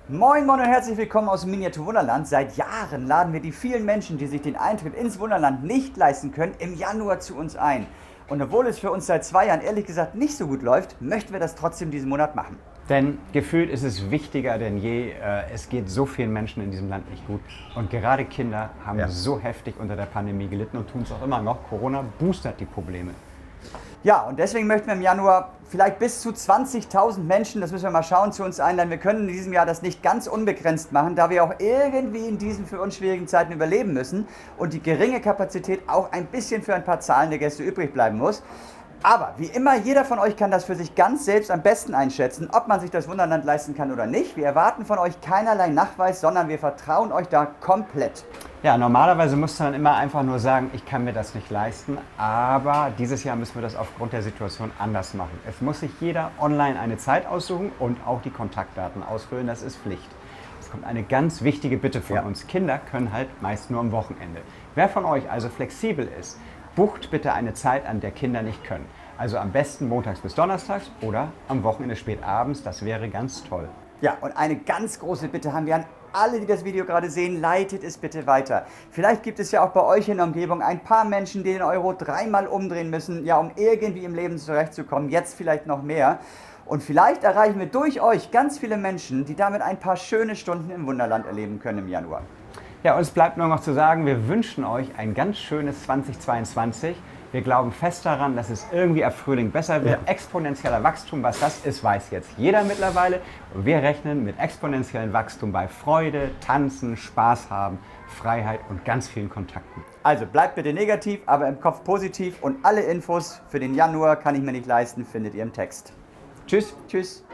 Moin Moin und herzlich willkommen aus dem Miniatur Wunderland. Seit Jahren laden wir die vielen Menschen, die sich den Eintritt ins Wunderland nicht leisten können, im Januar zu uns ein. Und obwohl es für uns seit 2 Jahren ehrlich gesagt nicht so gut läuft, möchten wir das trotzdem diesen Monat machen. Denn gefühlt ist es wichtiger denn je. Es geht so vielen Menschen in diesem Land nicht gut. Und gerade Kinder haben so heftig unter der Pandemie gelitten und tun es auch immer noch. Corona boostert die Probleme. Ja, und deswegen möchten wir im Januar vielleicht bis zu 20.000 Menschen, das müssen wir mal schauen, zu uns einladen. Wir können in diesem Jahr das nicht ganz unbegrenzt machen, da wir auch irgendwie in diesen für uns schwierigen Zeiten überleben müssen und die geringe Kapazität auch ein bisschen für ein paar zahlende Gäste übrig bleiben muss. Aber wie immer, jeder von euch kann das für sich ganz selbst am besten einschätzen, ob man sich das Wunderland leisten kann oder nicht. Wir erwarten von euch keinerlei Nachweis, sondern wir vertrauen euch da komplett. Ja, normalerweise musst du dann immer einfach nur sagen, ich kann mir das nicht leisten, aber dieses Jahr müssen wir das aufgrund der Situation anders machen. Es muss sich jeder online eine Zeit aussuchen und auch die Kontaktdaten ausfüllen, das ist Pflicht. Es kommt eine ganz wichtige Bitte von uns. Kinder können halt meist nur am Wochenende. Wer von euch also flexibel ist, bucht bitte eine Zeit, an der Kinder nicht können. Also am besten montags bis donnerstags oder am Wochenende spät abends, das wäre ganz toll. Ja, und eine ganz große Bitte haben wir an alle, die das Video gerade sehen, leitet es bitte weiter. Vielleicht gibt es ja auch bei euch in der Umgebung ein paar Menschen, die den Euro 3-mal umdrehen müssen, ja, um irgendwie im Leben zurechtzukommen, jetzt vielleicht noch mehr. Und vielleicht erreichen wir durch euch ganz viele Menschen, die damit ein paar schöne Stunden im Wunderland erleben können im Januar. Ja, uns bleibt nur noch zu sagen, wir wünschen euch ein ganz schönes 2022. Wir glauben fest daran, dass es irgendwie ab Frühling besser wird. Exponentieller Wachstum, was das ist, weiß jetzt jeder mittlerweile. Und wir rechnen mit exponentiellem Wachstum bei Freude, Tanzen, Spaß haben, Freiheit und ganz vielen Kontakten. Also bleibt bitte negativ, aber im Kopf positiv und alle Infos für den Januar kann ich mir nicht leisten, findet ihr im Text. Tschüss. Tschüss.